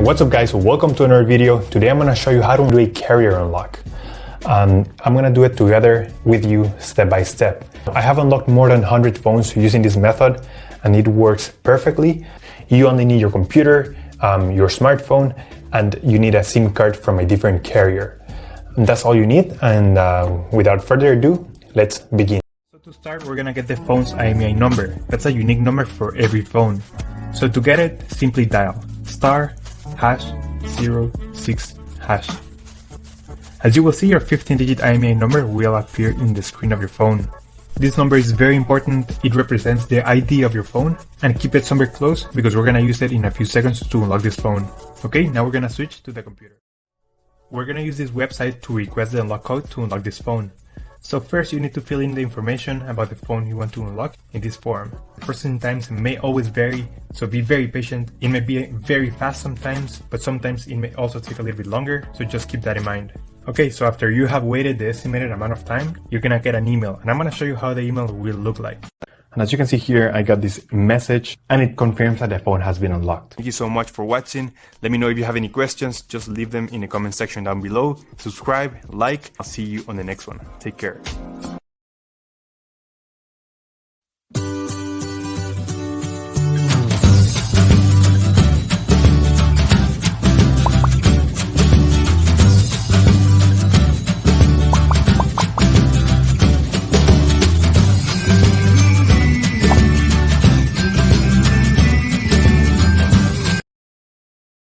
What's up guys, welcome to another video. Today I'm going to show you how to do a carrier unlock. I'm going to do it together with you step by step. I have unlocked more than 100 phones using this method and it works perfectly. You only need your computer, your smartphone, and you need a SIM card from a different carrier. And that's all you need, and without further ado, let's begin. So to start, we're going to get the phone's IMEI number. That's a unique number for every phone. So to get it, simply dial *#06#. As you will see, your 15-digit IMEI number will appear in the screen of your phone. This number is very important. It represents the ID of your phone, and keep it somewhere close because we're gonna use it in a few seconds to unlock this phone. Okay, now we're gonna switch to the computer. We're gonna use this website to request the unlock code to unlock this phone. So first you need to fill in the information about the phone you want to unlock in this form. Processing times may always vary, so be very patient. It may be very fast sometimes, but sometimes it may also take a little bit longer, so just keep that in mind. Okay, so after you have waited the estimated amount of time, you're gonna get an email, and I'm gonna show you how the email will look like. And as you can see here, I got this message and it confirms that the phone has been unlocked. Thank you so much for watching. Let me know if you have any questions, just leave them in the comment section down below. Subscribe, like, I'll see you on the next one. Take care.